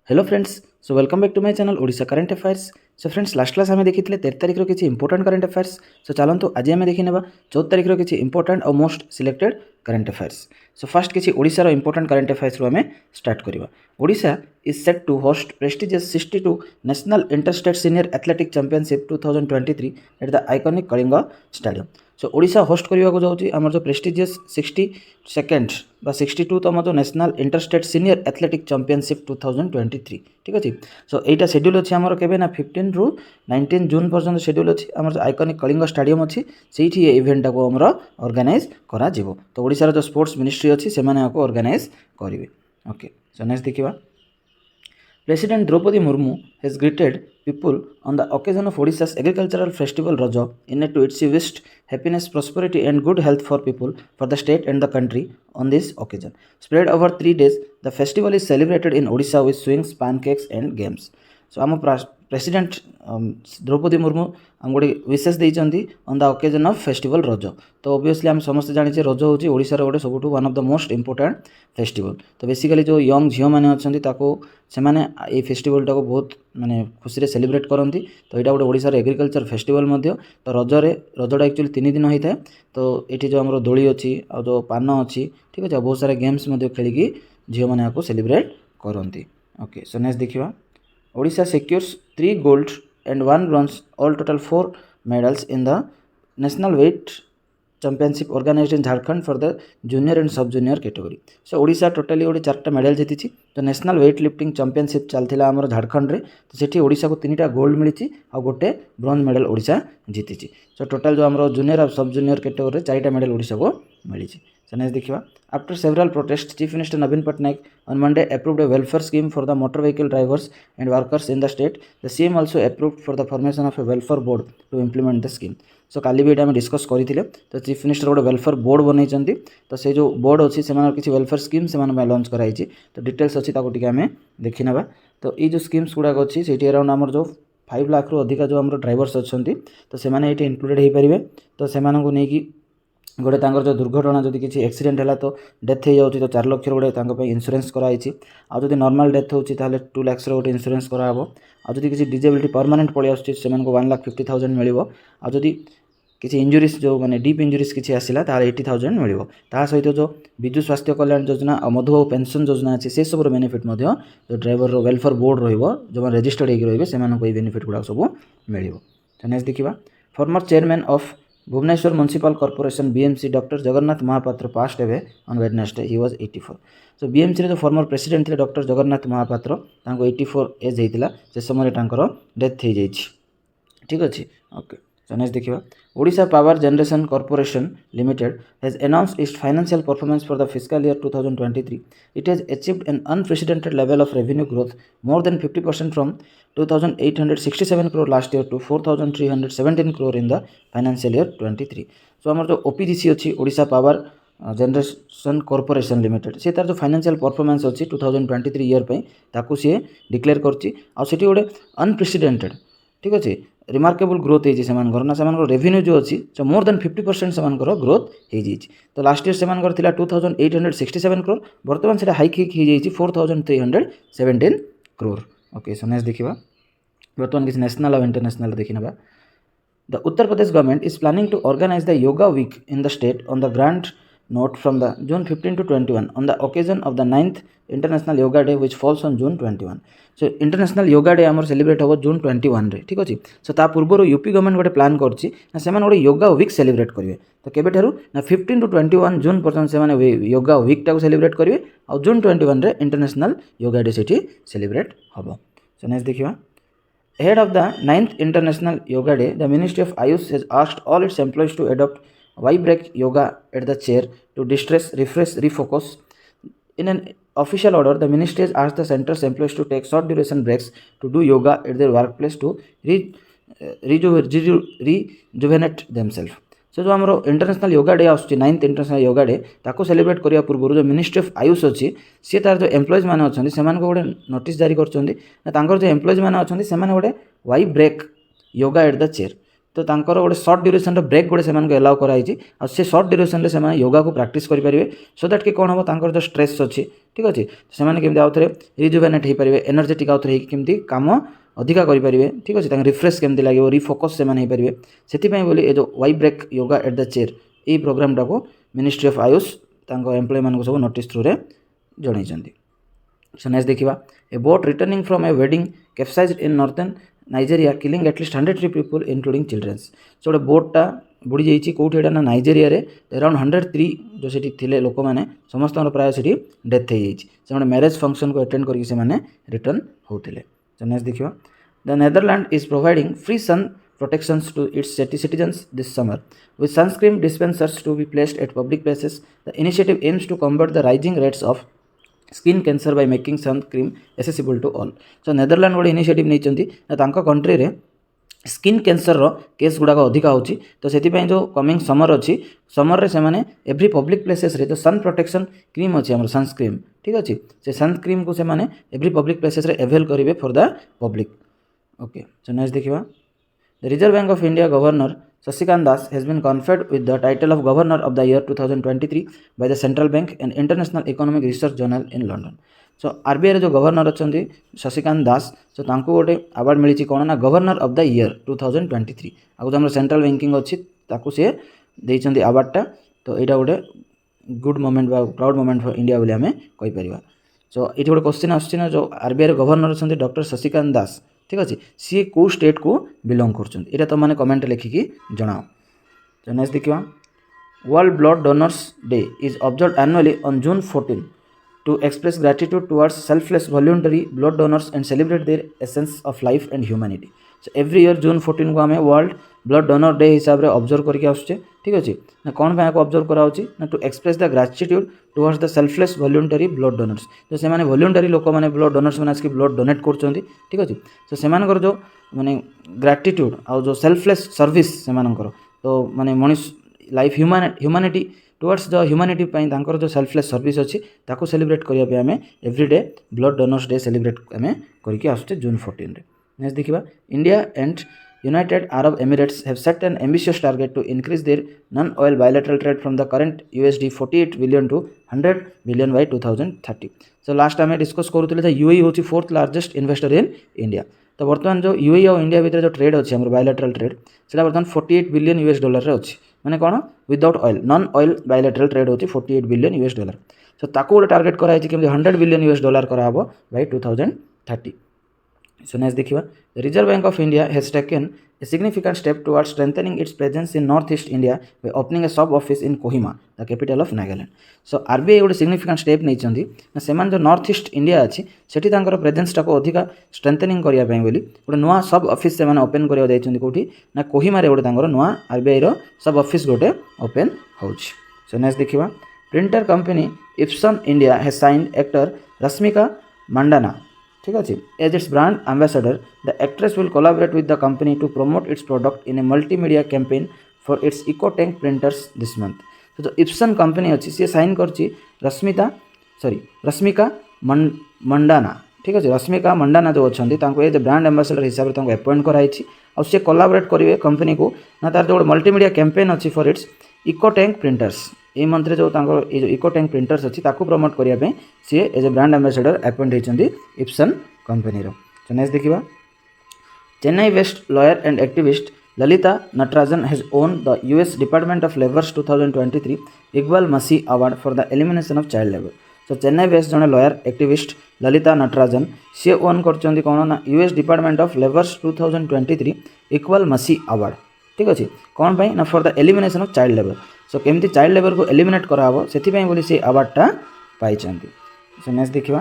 Hello friends, so welcome back to my channel Odisha current affairs. So friends last class आम देखी 13 तारिख किसी important current affairs. सो चलतु आज आम देखी 14 तारिख किसी इंपोर्टाट और most selected current affairs. So first किसी ओडिशार इंपोर्टाट करंट अफेयर्स रु आम स्टार्ट करवा। Odisha is set to host prestigious 62 national interstate senior athletic championship 2023 at the iconic Kalinga stadium. So Odisha host करने को जाऊँगी आम जो प्रेस्टिजियस 62 बा 62तम जो national interstate senior athletic championship 2023 ठीक अच्छे। सो यहाँ शेड्यूल अच्छी आमर के 15 रु 19 जून पर्यटन शेड्यूल अच्छी आम जो आइकॉनिक कलिंग स्टेडियम अच्छी से इवेंट को आमर ऑर्गेनाइज करा जिवो। तो ओडिशार जो स्पोर्ट्स मिनिस्ट्री अच्छी से ऑर्गेनाइज करेंगे। ओके, सो नेक्स्ट देखिए। President Draupadi Murmu has greeted people on the occasion of Odisha's agricultural festival Raja in a tweet. She wished happiness, prosperity and good health for people, for the state and the country on this occasion. Spread over 3 days, the festival is celebrated in Odisha with swings, pancakes and games. So आम president Draupadi Murmu आम गोटे विशेष देती on the occasion of festival रज। तो obviously आम समस्त जाने रज हूँ ओडिशार गोटे सब one of the most important festival. तो बेसिकली जो यंग झील मैंने अच्छा से फेस्टिवल टाक बहुत माने खुशी सेलिब्रेट करती। तो यहाँ गोटे ओडिशार एग्रीकल्चर फेस्टिवल। तो रजटा एक्चुअली 3 दिन होता है। तो ये जो आम दोली अच्छी आ जो पान अच्छी ठीक अच्छे बहुत सारा गेम्स खेलिकी झील मैंने सेलिब्रेट करती। ओके, सो नेक्स्ट देखिए। Odisha secures 3 gold and 1 bronze, all total 4 medals in the national weight championship organized in Jharkhand for the junior and sub junior category. So Odisha totally गोटे 4टा मेडल जीति। तो national weight lifting championship चलता आम झारखंड रे। तो सेठी ओडिशा को 3टा gold मिली आ गोटे bronze medal Odisha जीति। सो टोटल जो आम जूनियर और सब जूनियर कैटेगरी 4टा मेडल ओडिशा को मिली। So next देखिए। After several protests, Chief Minister Naveen Patnaik on Monday approved a welfare scheme for the motor vehicle drivers and workers in the state. The CM also approved for the formation of a welfare board to implement the scheme. सो काली भी ये discuss करते। तो chief minister गोटे welfare board बनई। तो से जो board अच्छी से किसी वेलफेयर स्कीम से लॉन्च कराई। तो डिटेल्स अच्छी आम देखी ना। तो ये जो स्कीम्स गुड़ाक अच्छी से अराउंड आम जो 5 लाख रु अधिका जो आम ड्राइवर्स अच्छा तो से इनक्लूडेड हो पारे। तो से नहीं गोटे जो दुर्घटना जब किसी एक्सीडेंट है तो डेथ हो जाए तो 4 लाख गोटे इंश्योरेंस कराई। आदि नॉर्मल डेथ होती 2 लाख गोटे इंश्योरेंस कराब। आदि किसी डिजेबिलिटी परमानेंट पलि आस 1,50,000 मिल। आदि किसी इंजुरीज जो माने डीप इंजुरीज किसी आसला 80,000 मिल। ता सहित जो विजु स्वास्थ्य कल्याण योजना और मधुबाबू पेंशन योजना अच्छी से सब बेनिफिट जो ड्राइवर वेलफेयर बोर्ड जो रजिस्टर्ड होगी से बेनिफिट गुड़ा सब मिल। तो नेक्स्ट देखिए। Former chairman of Bhubaneswar Municipal Corporation BMC Dr. Jagannath Mahapatra passed away on Wednesday. He was 84. So BMC रे जो फॉर्मर प्रेसिडेंट थे डॉक्टर जगन्नाथ महापात्र 84 एज होता से समय डेथ हो जाए ठीक अच्छे। ओके, सो नेक्स्ट देखिए। Odisha power generation corporation limited has announced its financial performance for the fiscal year 2023. It has achieved an unprecedented level of revenue growth, more than 50% from 2,867 crore last year to 4,317 crore in the financial year 23. So आमर जो OPGC अच्छी Odisha power generation corporation limited से तार जो financial performance अच्छी 2023 year पे ताकू सी declare करछि। आ सेठी गोटे अनप्रेसिडेंटेड ठीक अच्छे रिमार्केबल ग्रोथ हो रेवेन्यू जो अच्छी सो मोर देन 50% से ग्रोथ हो। तो लास्ट ईयर से 2,867 करोड़ बर्तमान से हाइक हो 4,317 करोड़। ओके, सो नेक्स्ट देखिए। बर्तमान किसी नेशनल और इंटरनेशनल देखी ना। The Uttar Pradesh government is planning to organize the Yoga Week in the state on the grant note from the June 15 to 21 on the occasion of the 9th International Yoga Day which falls on June 21. So International Yoga Day आमर celebrate हो June 21 रे ठीक अच्छे। सो ता पूर्व UP government गोटे plan कर yoga week celebrate करेंगे। तो केबे ना 15 to 21 जून पर्यटन से योगा वीक टाक सेलिब्रेट करेंगे और June 21 रे इंटरनेशनल योगा डे से सेलिब्रेट हम। सो नेक्स्ट देखिए। Ahead of the 9th International Yoga Day, the Ministry of Ayush has asked all its employees to adopt Y-break yoga at the chair to distress, refresh, refocus. In an official order, the ministry has asked the center's employees to take short duration breaks to do yoga at their workplace to rejuvenate themselves. So जो आम international yoga day आसूँ 9th international yoga day ताको celebrate करने पूर्व जो ministry of Ayush अच्छी सी तार जो एम्प्लॉइज मैंने अच्छा से गोटे नोटिस जारी कर जो एम्प्लॉइज मैंने अच्छा से गोटे Y break yoga at the chair तो तांकर गोटे सर्ट ड्यूरेशन ब्रेक गोटे से एलाउ कराई से सर्ट ड्यूरेशन से योगा को प्राक्टिस करेंगे सो दैट कि कौन हम तांकर जो स्ट्रेस अच्छी ठीक अच्छे से केमती आउ थे रिजुवेनेट हो पारे एनर्जेटिक आउ थे केमती काम अधिका करेंगे ठीक अच्छे रिफ्रेश केमती लगे रिफोकस से पारे से बोली ये जो Y break yoga at the chair ये प्रोग्रामटा को मिनिस्ट्री ऑफ आयुष एम्प्लॉय मान सब नोटिस थ्रू रे जन। सो नेक्स्ट देखा a boat returning from a wedding capsized in northern Nigeria killing at least 103 people including childrens. So गोटे बोटा बुड़ी जाइए कौटी ना नाइजेरिया रे अराउंड 103 जो से थे लोक मैंने समस्त प्राय से डेथ हो जाए मैरेज फंक्शन को अटेंड करके रिटर्न होते। सो नेक्स्ट देखा the Netherland is providing free sun protections to its citizens this summer with sunscreen dispensers to be placed at public places. The initiative aims to combat the rising rates of skin cancer by making sun cream accessible to all. So Netherland गोटे initiative नहीं country रे skin cancer रो case गुड़ाक अधिका होची तो से जो coming summer अच्छी summer रे से माने एवरी पब्लिक प्लेसेस रे जो सन प्रोटेक्शन क्रीम अच्छी आम सनस्क्रीन ठीक अच्छे से सनस्क्रीन को से माने एवरी पब्लिक प्लेसेस रे अवेल करेंगे for the public. Okay so next देखिए The Reserve Bank of India Governor Sasikanth Das has been conferred with the title of Governor of the Year 2023 by the Central Bank and International Economic Research Journal in London. So RBI जो governor अच्छा शशिकांत दास सो तांको गोटे award मिली कौन ना governor of the year 2023 आगु जो central banking अच्छी ताकू सी देइछन्ती अवार्डटा तो यहाँ गोटे गुड मोमेंट बा प्राउड मोमेंट फॉर इंडिया बोली आम कहीपर। सो ये गोटे क्वेश्चन आसना जो RBI गवर्नर अच्छा डॉक्टर शशिकांत दास ठीक अच्छे सी को स्टेट को बिलोंग कर तो मैंने कमेंट लिखिकी जनाओ। तो नेक्स्ट देखिए world blood donors day is observe annually on June 14 to express gratitude towards selfless voluntary blood donors and celebrate their essence of life and humanity. So every year June 14 को आम world blood donor day हिसाब से observe करके आसुचे ठीक अच्छे ना कौन को ऑब्जर्व कराऊँगी ना to express the gratitude towards the selfless voluntary blood donors जो से वॉलंटरी लोक मैंने ब्लड डोनर्स मैंने आसिक ब्लड डोनेट कर ठीक अच्छे तो से जो माने ग्रेटिट्यूड आउ जो सेल्फलेस सर्विस से तो माने Manish life humanity towards the humanity जो सेल्फलेस सर्विस अच्छी ताको सेलिब्रेट करने आम everyday blood donors day celebrate आम करके आसुचे जून 14 रे। नेक्स्ट देखिए India and United Arab Emirates have set an ambitious target to increase their non-oil bilateral trade from the current USD 48 billion to 100 billion by 2030. So last time discuss करूँ UAE हूँ 4th largest investor in India तो बर्तमान जो UAE और India भितर जो trade अच्छी bilateral trade से बर्तमान 48 बिलियन US डॉलर अच्छी माने कौन without oil non oil bilateral trade होची 48 बिलियन US डॉलर। सो ताको गोटे टार्गेट कराई कि 100 बिलियन US डॉलर कराहब बाय 2030। So next देखिए the Reserve Bank of India has taken a significant step towards strengthening its presence in Northeast India by opening a sub office in Kohima, the capital of Nagaland. So RBI गोटे significant step नहीं चंदी ना सेमान जो north east India अच्छी सेठी तांकर presence टाको अधिका strengthening करिया पई बोली गोटे नुआ सब ऑफिस से माने ओपन करिया जाइछन्ती कोठी ना कोहिमा रे गोटे तांकर नुआ RBI रो सब ऑफिस गोटे ओपन होउछ। सो नेक्स्ट देखिबा printer company Epson India has signed actor Rashmika Mandanna ठीक अच्छे as its brand ambassador the actress will collaborate with the company to promote its product in a multimedia campaign for its eco tank printers this month. तो जो Ibsen company अच्छी सी sign करची रश्मिका मंडाना ठीक अच्छे रश्मिका मंडाना जो अच्छा एज ब्रांड एम्बेसडर हिसाब से अपॉइंट कराई और सी कोलाबरेट करेंगे कंपनी को ना तार जो मल्टीमीडिया कैंपेन अच्छी for its eco tank printers ये मंथ जो जो इको टैंक प्रिंटर्स अच्छी ताकू प्रमोट करने सी as a brand ambassador appoint होती इप्सन कंपनी। सो नेक्स्ट देखिए Chennai based lawyer and activist Lalitha Natarajan has won the US department of labours 2023 Iqbal Masih award for the elimination of child labour. So Chennai based जड़े lawyer activist Lalitha Natarajan सी won कर कौन ना US department of labours 2023 Iqbal Masih award ठीक अच्छे कौन पाई ना for the elimination of child labour. So केमती चाइल्ड लेबर को एलिमिनेट कराहब से बोली से अवार्डटा पाई। सो नेक्स्ट देखिए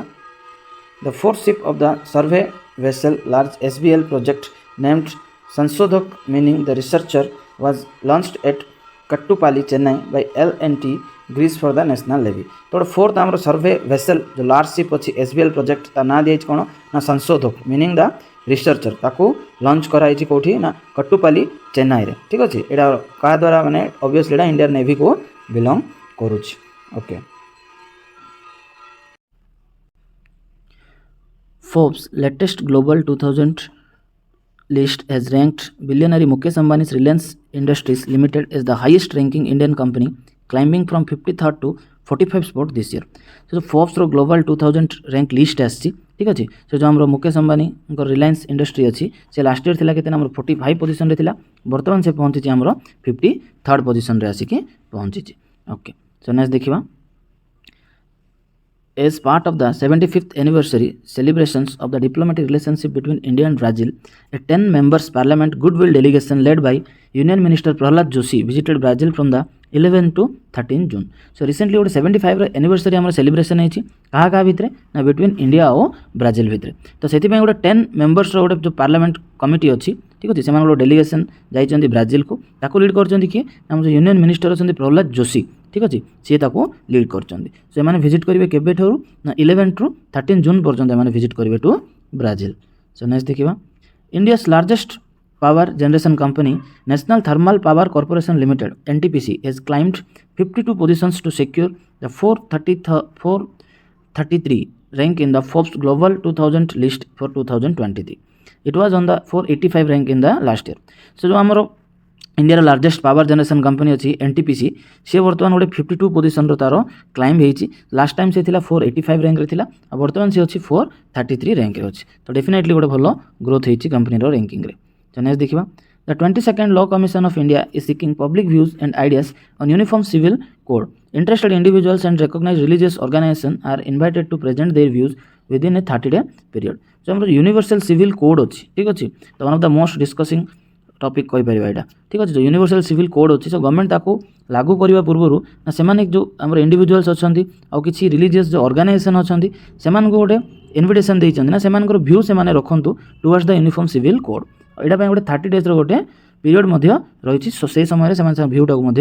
the fourth ship of the survey vessel large SBL project named Sanshodhak meaning the researcher was launched at Kattupalli Chennai by L&T ग्रीस फॉर द नेशनल लेवी। तो फोर्थ आम सर्वे वेसल जो लार्ज शिप अच्छी SBL प्रोजेक्ट ता ना दिया कौन ना संशोधक मीनिंग द रिसर्चर ताकू लॉन्च कराई कौटी ना कट्टुपाली चेन्नई रे ठीक अच्छे यहाँ क्या द्वारा माने ऑब्वियसली एटा इंडियन नेवी को बिलोंग करुच। Okay Forbes latest global 2000 list has ranked billionaire Mukesh Ambani's Reliance Industries Limited as the highest ranking Indian company, climbing from 53rd to 45 spot this year. So Forbes रो global 2000 rank list आसी ठीक अच्छे से जो आम Mukesh Ambani Reliance industry अच्छी से last year थिला केते नंबर 45 पोजीशन रे थिला वर्तमान से पहुंची आमर 53rd पोजीशन रे आसिक पहुंची. ओके सो नेक्स्ट देखिबा. As part of the 75th anniversary celebrations of the diplomatic relationship between India and Brazil, a 10 members parliament goodwill delegation led by Union Minister Prahlad Joshi visited Brazil from the 11 to 13 June. So recently गोटे 75 anniversary आमर celebration होती क्या भितर ना between India और Brazil भितर. तो से गोटे 10 मेंबर्स गोटे जो पार्लियामेंट कमिटी अच्छी ठीक अच्छे से गोटे डेलीगेशन जाइए ब्राजिल को ताको लीड कर किए आम जो यूनियन मिनिस्टर अच्छा प्रहलाद जोशी ठीक अच्छे सी लीड कर विजिट करेंगे केबे ठू ना 11 टू 13 जून पर्यटन विजिट करेंगे टू ब्राजिल. सो नेक्स्ट देखा. India's largest power generation company National Thermal Power Corporation Limited NTPC has climbed 52 positions to secure the 433 rank in the Forbes Global 2000 list for 2023. It was on the 485 rank in the last year. So जो आमर India largest power generation company अच्छी NTPC सी बर्तमान गोटे 52 position तार climb होती. Last time से 485 rank रे बर्तमान सी अच्छी 433 रैंक रे अच्छी. तो डेफिनेटली गोटे भल ग्रोथ होती कंपनी रैंकिंग रे. So next देखिबा. The 22nd Law Commission of India is seeking public views and ideas on Uniform Civil Code. Interested individuals and recognized religious organizations are invited to present their views within a 30-day period. So हमर universal civil code अच्छी ठीक अच्छे तो one of the most discussing topic कहि परिबा एटा ठीक अच्छे. जो universal civil code अच्छी सो गवर्नमेंट ताको लागू करबा पूर्व ना सेमाने जो हमर इंडिविजुअल्स अछंती आ किछि रिलीजियस जो ऑर्गेनाइजेशन अछंती सेमान को गोटे इनविटेशन देइछंती ना सेमानकर व्यू सेमाने रखंतु towards the uniform civil code. यहाँ गोटे 30 डेज गोटे पीरियड रही सो से समय से भ्यूटा को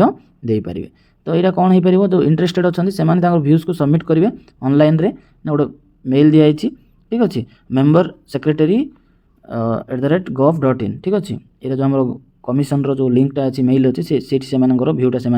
दे पारे. तो यहाँ कौन हो पार जो इंटरेस्टेड अच्छा से भ्यूज को सबमिट करेंगे ऑनलाइन रे ना गोटे मेल दिखाई ठीक अच्छे मेंबर सेक्रेटरी @gov.in ठीक अच्छे. ये जो आम कमिशन जो लिंकटा अच्छी मेल अच्छी से भ्यूटा से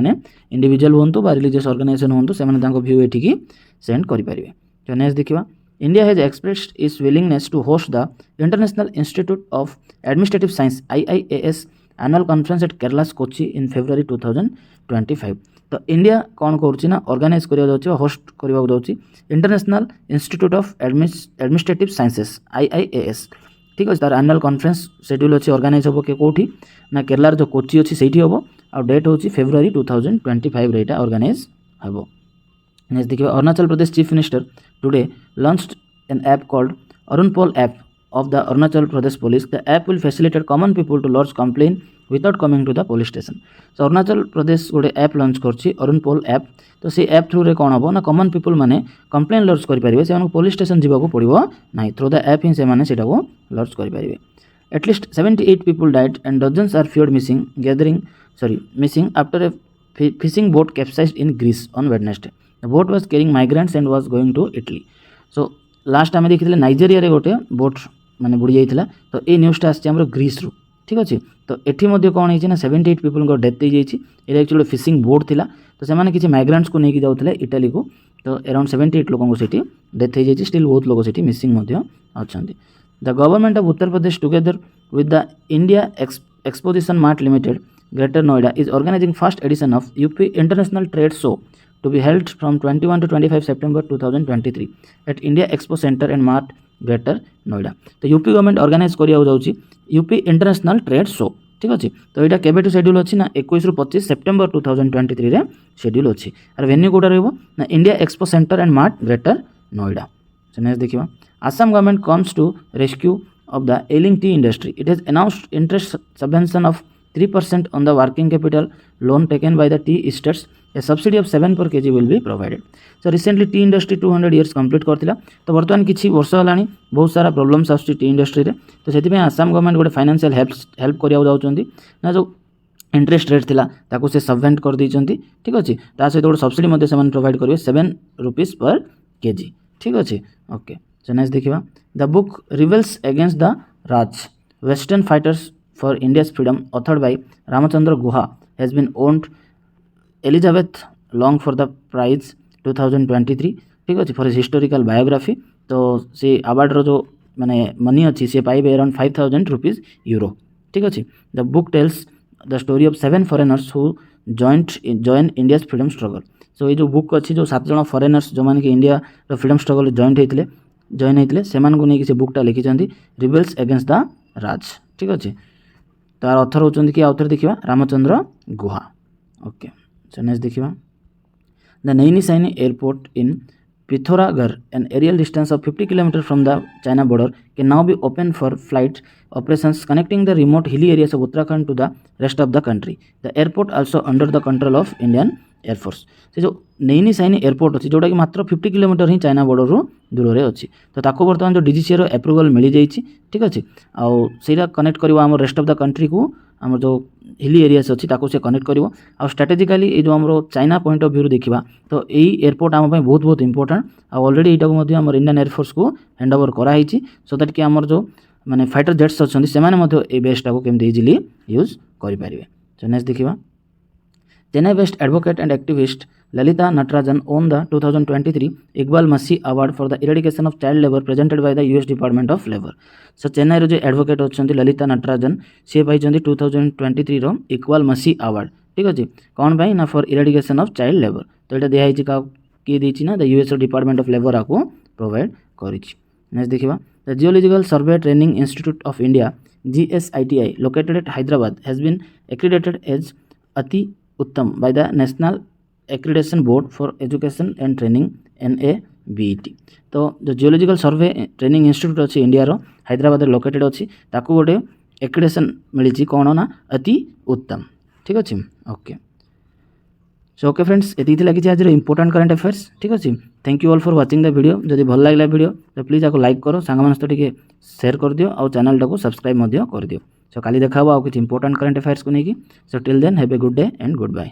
इंडिविजुअल हूँ रिलीजियस ऑर्गेनाइजेशन हूँ से भ्यू ये सेंड करेंगे. तो नेक्स्ट देखा. India has expressed its willingness to host the International Institute of Administrative Science IIAS annual conference at Kerala's Kochi in February 2025. तो इंडिया कौन करुँच ऑर्गेनाइज करा होस्ट करने जाऊँगी international institute of administrative sciences IIAS ठीक अच्छे. तार annual conference schedule अच्छी organise हम कौटी ना केरलार जो कोची अच्छी से हम आ डेट हूँ February 2025 रे ऑर्गेनाइज हम. नेक्स्ट देखिए. Arunachal Pradesh chief minister today launched an app called Arunpol app of the Arunachal Pradesh Police. The app will facilitate common people to lodge complaint without coming to the police station. So Arunachal Pradesh गोटे app launch करछि Arunpol app. तो से app through रे कौन हम ना common people माने complain launch कर पारिबे से पुलिस स्टेशन जीवाको पड़िबो नाही. थ्रू द ऐप ही से माने सेटा को लॉन्च कर पारिबे. At least 78 people died and dozens are feared missing after a fishing boat capsized in Greece on Wednesday. The boat was carrying migrants and was going to Italy. So last आम देखी Nigeria रे गोटे boat माने बुड़ी जाइथिला. तो ये न्यूज़टा आछि हमर ग्रीस रु ठीक अच्छे. तो एठी मध्य कौन होइछि ना 78 पीपल को डेथ हो जाइछि. ये एक्चुअली फिशिंग बोट थिला. तो से माने किछि माइग्रेंट्स को लेके जाउथिले इटाली को. तो अराउंड 78 लोगों को सेठी डेथ हो जाइछि. स्टिल बहुत लोग सेठी मिसिंग मध्य अछंती. The government of Uttar Pradesh together with the India exposition mart limited greater Noida is organising first edition of UP international trade show to be held from 21 to 25 September 2023 at India Expo Center and Mart Greater Noida. तो UP government organise करिया जाउची UP international trade show ठीक अच्छे. तो यहाँ केबेटू schedule अच्छी ना 21 ରୁ 25 सेप्टेम्बर 2023 रे शेड्यूल अच्छी. और वेन्यू कोटा रहिबो ना India expo centre and mart greater Noida. So next देखिबा. Assam government comes to rescue of the ailing tea industry. It has announced interest subvention of 3% on the working capital loan taken by the tea estates. A subsidy of 7 per kg will be provided. So recently tea industry 200 years complete करथिला. तो बर्तमान किछि वर्ष हलानी बहुत सारा problems आछी T industry रे. तो सेति आसाम गवर्नमेंट गोटे फाइनेंशियल हेल्प करिया जाउचंती ना जो इंटरेस्ट रेट थिला ताको से सबवेंट कर दैचंती ठीक अछि. ता सहित गोटे सब्सिडी मध्ये समान प्रोवाइड करिवे 7 rupees per kg ठीक अछि. ओके सो नेक्स्ट देखिबा. The book reveals against the Raj western fighters for India's freedom authored by Ramachandra Guha has been owned Elizabeth Long for the prize 2023 ठीक अच्छे for historical biography. तो से award रो जो माने money अच्छी सी पाइबे around 5000 rupees euro ठीक अच्छे। The book tells the story of 7 foreigners who join India's freedom struggle. So ये जो बुक अच्छी जो 7 जन फॉरेनर्स जो माने कि इंडिया फ्रीडम स्ट्रगल जॉइन होते से नहीं से बुकटा लिखिं रिबेल्स अगेंस्ट द राज ठीक अच्छे। तार ऑथर होचंदी कि आउथर देखिबा Ramachandra Guha. Okay so next देखिबा the Naini Saini airport in Pithoragarh an aerial distance of 50 km from the China border can now be open for flight operations connecting the remote hilly areas of Uttarakhand to the rest of the country. The airport also under the control of Indian Air Force। से जो Naini Saini airport अच्छी जोटा कि मात्र 50 kilometre ही China border रु दूर में अच्छी तो ताको बर्तमान जो डीजीसीए रो एप्रूवल मिल जाइए ठीक अच्छे आउ सेटा कनेक्ट करवा आम रेस्ट ऑफ द कंट्री को आम जो हिली एरियास अच्छी ताको से कनेक्ट कर आ स्ट्राटेजिकली ये जो आम चाइना पॉइंट ऑफ व्यू देखा तो यही एयरपोर्ट आम बहुत बहुत इंपोर्टेंट ऑलरेडी यहाँ आम इंडियन एयरफोर्स को हैंड ओवर कराई सो दैट कि आमर जो माने फाइटर जेट्स अच्छा से बेसटा को केमती इजिली यूज करेंगे। सो नेक्स्ट देखा Chennai based advocate and activist Lalitha Natarajan won the 2023 Iqbal Masih award for the eradication of child labour presented by the US department of labour. So Chennai जो एडवोकेट अच्छा ललिता नटराजन सी पाई 2023 रो इकबाल मसी अवार्ड ठीक अच्छे कौन पाई ना for eradication of child labour तो यहाँ दिखाई किए देती ना the US department of labour आपको प्रोवाइड कर। नेक्स्ट देखा the geological survey training institute of India GSITI located at Hyderabad has been accredited as अति उत्तम by the national accreditation board for education and training NABET। तो जो geological survey training institute अच्छी India रो Hyderabad located अच्छी ताकू गोटे एक्रीडेशन मिली कौन ना अति उत्तम ठीक अच्छे। ओके सो ओके फ्रेंड्स ये लगी आज इंपोर्टेंट करंट अफेयर्स ठीक अच्छे। Thank you all for watching the video जब भल लगे वीडियो तो प्लीज आपको लाइक करो सांग सहित टे शेयर कर दियो और चैनल टाको सब्सक्राइब कर दियो। सो काली देखा आउ किसी इंपोर्टेंट करंट अफेयर्स को लेकिन। So till then have a good day and good bye.